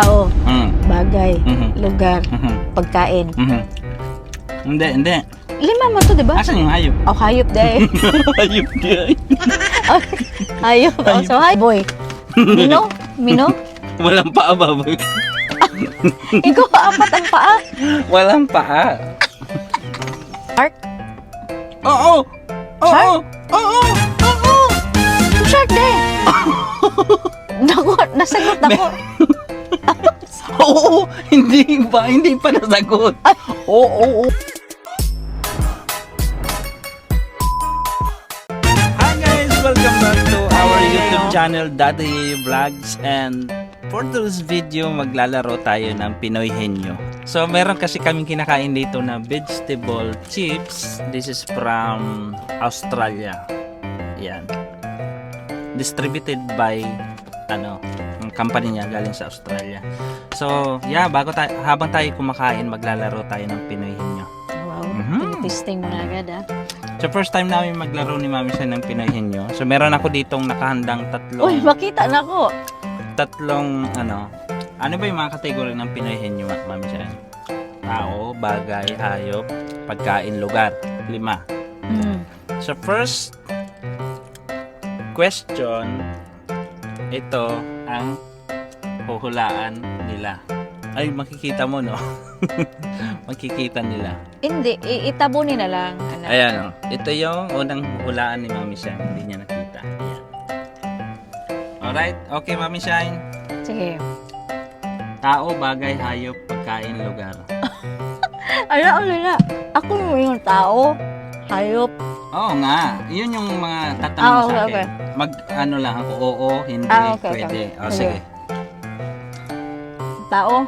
Tao, Mm. bagay, Mhm. lugar, Mhm. pagkain. Mhm. Hindi. Lima man to, di ba? Asan yung hayop? Oh, hayop day. Hayop di. Oh, hayop. Oh, so hi, boy. Mino? Mino? Walang paa, baboy. Ikaw, apat ang paa. Walang paa. Shark? Oo! Oo! Oo! Oo! Shark day. Naku, nasagot ako. Oo! Hindi pa nasagot. Oo! Hi guys! Welcome back to our YouTube channel, Daddy Vlogs. And for today's video, maglalaro tayo ng Pinoy Henyo. So, meron kasi kaming kinakain dito na vegetable chips. This is from Australia. Yan. Distributed by ang company niya galing sa Australia. So, yeah, habang tayo kumakain, maglalaro tayo ng Pinoy Henyo. Wow, Mhm. testing mo na agad ah. So, first time namin maglaro ni Mami siya ng Pinoy Henyo. So, meron ako ditong nakahandang Uy, makita na ko. Ano ba yung mga kategory ng Pinoy Henyo, Mami siya? Tao, bagay, hayop, pagkain, lugar. 5. Mm. So, first question, ito ang huhulaan nila. Ay, makikita mo, no? Makikita nila. Hindi, itabunin na lang. Anak. Ayan, no? Ito yung unang huhulaan ni Mami Shine. Hindi niya nakita. Ayan. Alright, okay, Mami Shine. Sige. Tao, bagay, hayop, pagkain, lugar. Ala. Ako yung tao, hayop. Oo nga, yun yung mga tatanong sa akin. Okay. Mag-ano lang ako, oo, hindi, Okay. pwede. O, Sige. sige. Tao,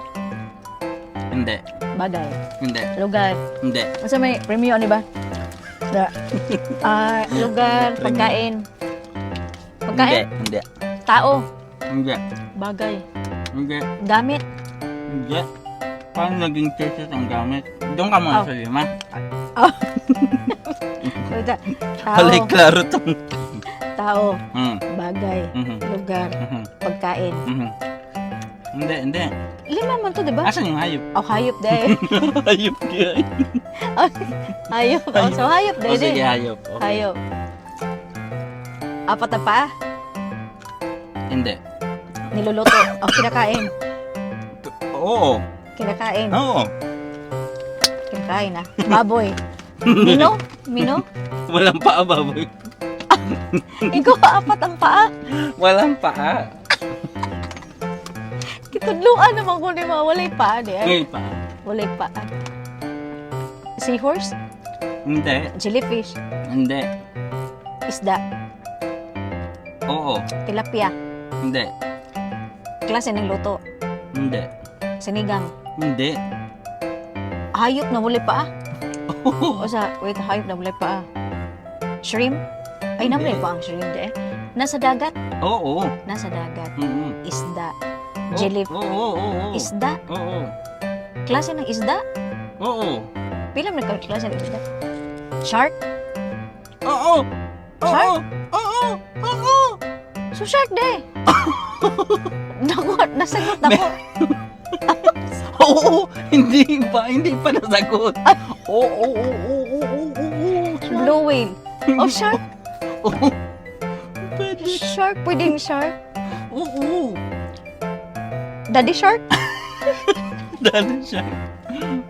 Hindi, bagay, hindi, lugar. hindi. Masa may premium, di ba? Lugar, pagkain. Pagkain, Hindi, tao, hindi, bagay, hindi, gamit. hindi. Paano naging thesis ang gamit? Doon ka muna Oh. sa 5. Tao, Palay klaro tong. tao, Hmm. bagay, Mhm. lugar, Mhm. pagkain. Mhm. Hindi. 5 man to, di ba? Asan yung hayop? Oh, hayop day. Hayop yan. Hayop. Oh, so hayop day O sige, din. hayop. Okay. Hayop. Apat na pa, Hindi. niluluto. Oh, kinakain. Oo. Kinakain. Oo. Kinakain ah. Baboy. Mino? Mino? Walang paa, baboy. Ikaw, apat ang paa. Walang paa. Kitudluan naman ko ni mga walay paa. Di ay. May paa. Walay paa. Seahorse? Hindi. Jellyfish? Hindi. Isda? Oo. Tilapia? Hindi. Klase ng luto? Hindi. Sinigang? Hindi. Hayop na walay paa? Oo. O sa, wait, hayop na walay paa. Shrimp? Ay, Hindi. namlay pa ang shrimp di eh. Nasa dagat? Oo. Nasa dagat. Mm-mm. Isda? Jellyfish? Oo. Isda? Oo. Klase ng isda? Oo. Pila man ka klase ng isda? Shark? Oo. Shark? Oo. Oo. So shark day. Naku, nasagot ako. Oo. Hindi pa nasagot. Oo. Blue whale. Oh, shark. Oo. Pwede. Shark, pwedeng shark. Oo. Daddy shark? Dali siya.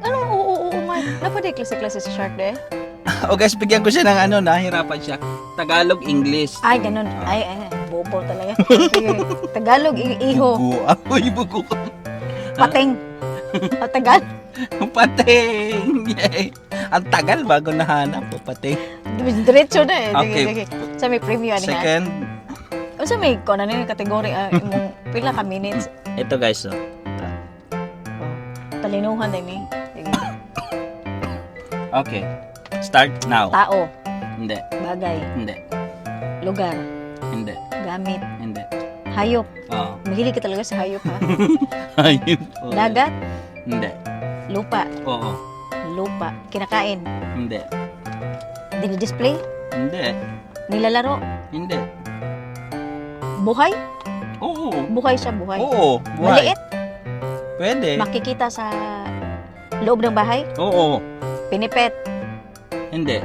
Ano? Oo man. Napwede klase-klase sa shark day. O guys, bigyan ko siya ng nahirapan siya. Tagalog, English. Ay, ganun. Ay, bobo talaga. Sige. Tagalog, iho. Bugo. Ako'y bugo. Pating. Tagal. Pating! Yay! Ang tagal bago nahanap po, pating. Diretso na eh. Okay. Sige. Sa may preview ano nga. Second, O sa may kung ano yung kategory, imong pila ka minutes. ito guys, oh. Talinuhan din eh. Sige. Okay. Start now. Tao, Hindi. bagay, Hindi. lugar, Hindi. gamit, Hindi. hayop. Oo. Mahilig ka talaga sa hayop ha. Ayun po. Dagat, Hindi. lupa, Oo. lupa, kinakain, Hindi. dinidisplay, Hindi. nilalaro, Hindi. buhay, Oo. buhay siya, buhay. Oo. Buhay. Maliit, Pwede. Makikita sa loob ng bahay? Oo. Pinipet? Hindi.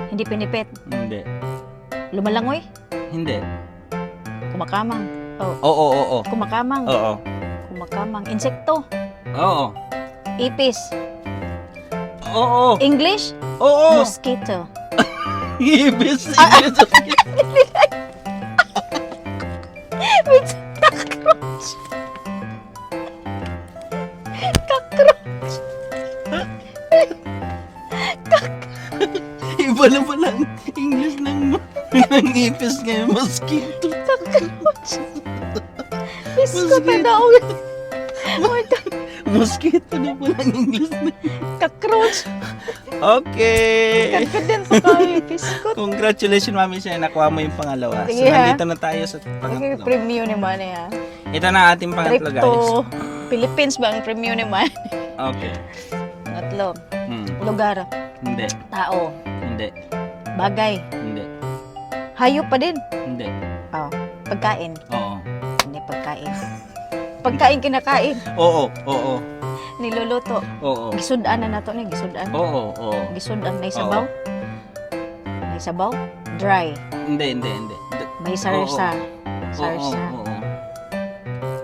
Hindi pinipet? Hindi. Lumalangoy? Hindi. Kumakamang? Oh. Oo, oo. Kumakamang? Oo. Kumakamang. Insekto? Oo. Ipis? Oo. English? Oo. Mosquito? Ibis. Cockroach? Cockroach? Iba na pala ang English ng ipis ngayon. Mosquito. Cockroach? Bisko Mosquito. na daw. Mosquito na pala ang English na. Cockroach? Okay. Confident pa kami. Biskot. Congratulations, Mami Shai. Nakuha mo yung pangalawa. So, Sige, ha? nandito na tayo sa Okay, pangatlo. premium ni Manny ha. Ito na ating Trip pangatlo, to guys. Philippines ba ang premium ni Manny? Okay. Pangatlo. Hmm. Lugar. Hindi. Tao. Hindi. Bagay. Hindi. Hayop pa din. Hindi. Oh. Pagkain. Oo. Hindi pagkain. Pagkain kinakain. Oo. Oo. Niluluto. Oo. Gisudan na nato ni gisudan. Oo. Oo. Gisudan may sabaw. May sabaw. Dry. Hindi. Hindi. Hindi. May sarsa. Oo. Sarsa. Oo.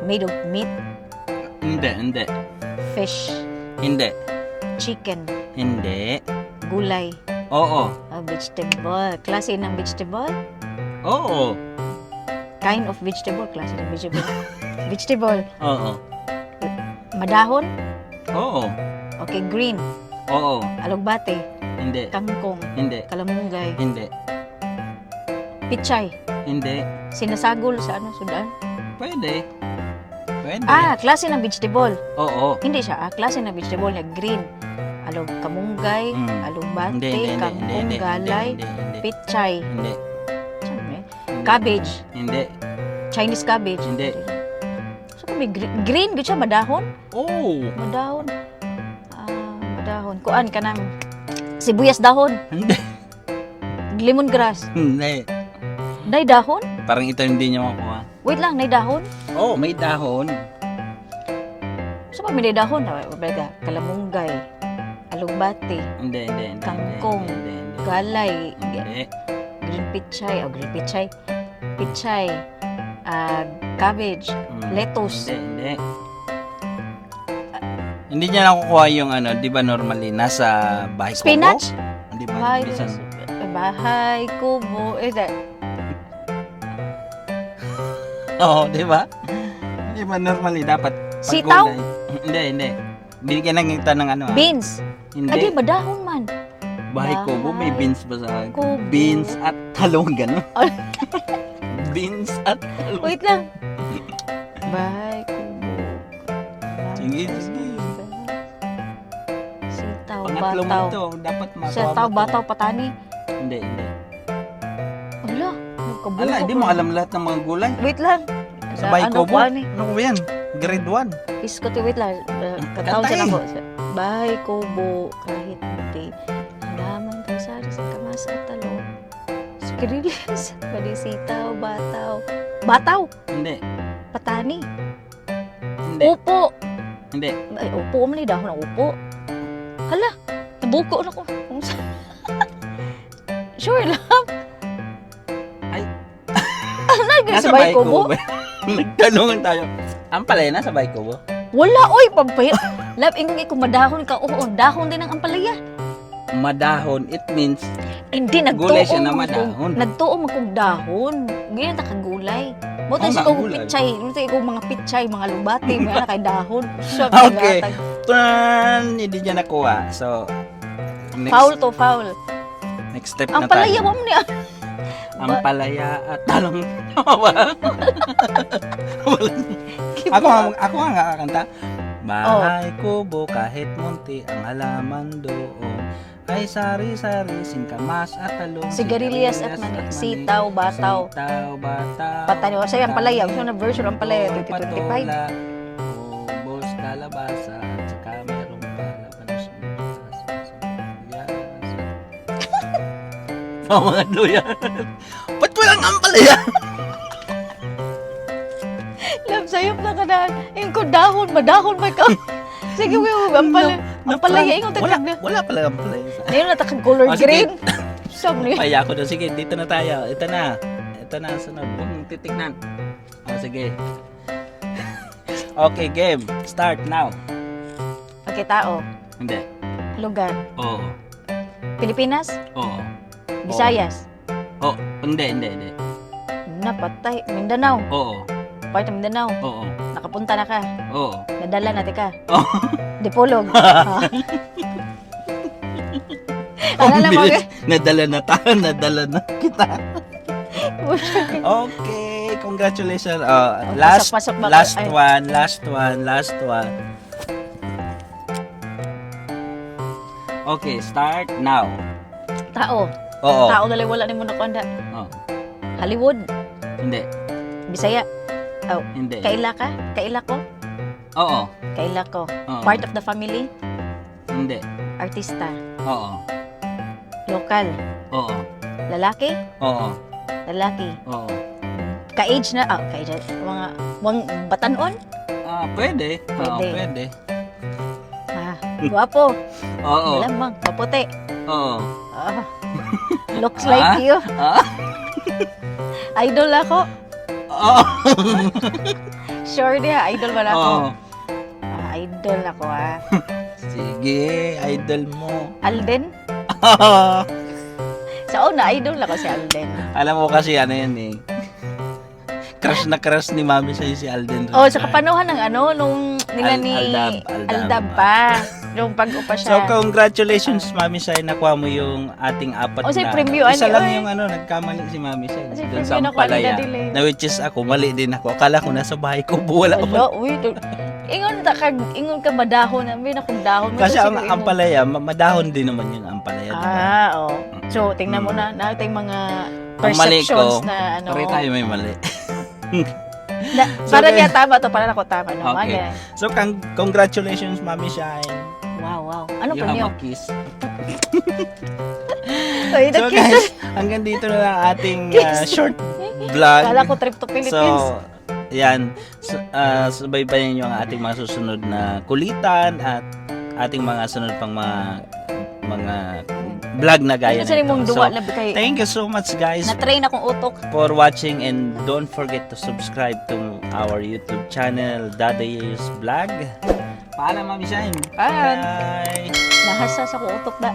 Made of meat. Hindi. Hindi. Fish. Hindi. Chicken. Hindi. Gulay. Oo. Vegetable. Klase ng vegetable. Oo. Kind of vegetable. Klase ng vegetable. Vegetable. Oo. Madahon. Oo. Okay, green. Oo. Alugbate. Hindi. Kangkong. Hindi. Kalamunggay. Hindi. Pichay. Hindi. Sinasagol sa ano, sudan. Pwede. Pwede. Klase ng vegetable. Oo. Hindi siya, klase ng vegetable na green. Kamunggay, alugbate, kangkong, galay, Hindi. pichay. Hindi. Siyempre. Hindi. Cabbage. Hindi. Chinese cabbage. Hindi. So, may green, good siya, madahon. Oh. Madahon. Madahon. Kuan ka ng sibuyas dahon. Hindi. Lemongrass. Hindi. Nay dahon? Parang ito hindi niya makuha. Wait lang, nay dahon? Oh, may dahon. So, pa may dahon. Baga, kalamunggay, alugbate, Hindi. Kangkong. Hindi. galay, Hindi. green pichay, pichay, cabbage, lettuce. Hindi. Hindi niya nakukuha yung ano, di ba normally, nasa bahay kubo? Spinach? Di ba? Bahay, Minsan, bahay, kubo, oo, di ba? Di ba normally, dapat pag Sitaw? gulay- Hindi. Binigyan lang kita ng ano. beans. Hindi. Adi, madahon man. Bahay kubo, may beans ba sa akin? Kubo. Beans at talong, gano'n. Ay. Beans at talong. Wait lang. Bahay, kubo. Sige. Sitaw, Pangatlo mo bataw. ito, dapat makuha Sitaw, mo to. bataw, patani. Hindi. Ala, nagkabulo Ala, di ko. mo alam lahat ng mga gulay. Wait lang. Sa bahay Ano kubo? ko, ani? Ano ko yan? Grade 1. Iskoti, wait lang. Kataon Kantay. sa nako. Bahay, kubo, kahit hindi. Halaman tayo sa kamas at talo. Sigarilyas. Bali, sitaw, bataw. Bataw! Hindi. Patani. Hindi. Upo. Hindi. Ay, upo man dahon ng upo. Hala, nabuko na ko. Kung sa... Sure lang. Ay. Nasa bahay kubo? ba? Nagtanungan tayo. Ang palaya, nasa bahay kubo? Wala, oy, pampayat. Love, ingong ikaw madahon ka. Oo, dahon din ang ampalaya. Madahon, it means Hindi, Gulay siya na nagtuong madahon. Nagtuong magkong dahon. Ganyan ta kagulay. Mo tayo Oo sa nga, kong gulay. pichay. Mo tayo mga pichay, mga lubati, mga na kay dahon. Siya, Okay. gatag. Turn, hindi niya nakuha. So, next, Foul to foul. next step Ang na palaya tayo. mo niya. Ang palaya at talong. Tama ba? ako nga kakanta. Bahay kubo kahit munti ang halaman doon ay sari-sari singkamas at talong. Sigarilyas at mani. Sitaw, bataw. Sitaw, bataw. Patani, o sa'yo ang palaya. Gusto na version ang palaya. Patola, 2025. ubos, kalabasa, at saka merong palabanos. Mga luya. Ba't walang ampalaya? Love, sa sayop na ka na. Yung ko dahon, madahon may ka. Sige, ang palaya, ingon Wala, takag na. wala pala ang palaya. Ngayon na takag color Oh, sige. green. Siyam niya. Paya ko na. Sige, dito na tayo. Ito na. Ito na, sunod. Huwag mong titignan. Sige. Okay, game. Start now. Okay, tao. Hindi. Lugar. Oo. Pilipinas? Oo. Visayas? Oo. Hindi. Napatay. Mindanao? Oo. Part ng Mindanao? Oo. Nakapunta na ka? Oo. Nadala natin ka? Oo. Dipolog? Ano na mo? Nadala na tayo. Nadala na kita. Okay. Congratulations. Last pasok ba? last Ay. last one. Okay, start now. Tao. Oo. Tao na lang wala ni mo nakuanda. Oo. Hollywood? Hindi. Bisaya? Oh, Hindi. kaila ka? Kaila ko? Oo. Kaila ko. Oo. Part of the family? Hindi. Artista? Oo. Lokal? Oo. Lalaki? Oo. Lalaki? Oo. Ka-age na? Ka-age na. Mga batanon? Pwede. Oo, Pwede. pwede. Guwapo? Oo. Malamang. Maputi? Oo. Ah. Looks like you. Ah? Idol ako? Oo. Sure niya, idol ba na ako? Oo. Idol ako Sige, idol mo. Alden? Sa una, idol ako si Alden. Alam mo kasi ano yan eh. Crush na crush ni Mami sa'yo si Alden. Oh, sa kapanuhan ng nung nila ni Aldab. Aldab pa. Yung pag-upa So, siya. congratulations, Mami Sai. Nakuha mo yung ating apat O, na. say, preview, Isa ani, lang oy. yung nagkamali si Mami Sai. Kasi Doon preview sa na ko, ano Ampalaya. na delay. Na which is ako, mali din ako. Akala ko nasa bahay ko, wala Alo, pa. uy. Ingon ka madahon. May nakong dahon. May Kasi ang siguro ingon. Ampalaya, madahon din naman yung Ampalaya. Diba? Oh. So, tingnan mo na. Natin mga Ang mali perceptions ko, na ano. pare tayo may mali. So, para guys- niya tama to, para ako tama naman. Okay. Okay. So, congratulations, Mami Shine. Wow. Ano You pa have niyo? a kiss. Ay, So, guys, hanggang dito na lang ating short vlog. Kala ko trip to Philippines. So, yan. Subaybayan nyo ang ating mga susunod na kulitan at ating mga sunod pang mga vlog na gaya Ano sa mong nito. duwa So, labi kay thank you so much guys na-train akong utok. for watching, and don't forget to subscribe to our YouTube channel, Daday's Vlog. Paalam, Mami Shine. Paalam. Bye! Nahasa sa ko utok da.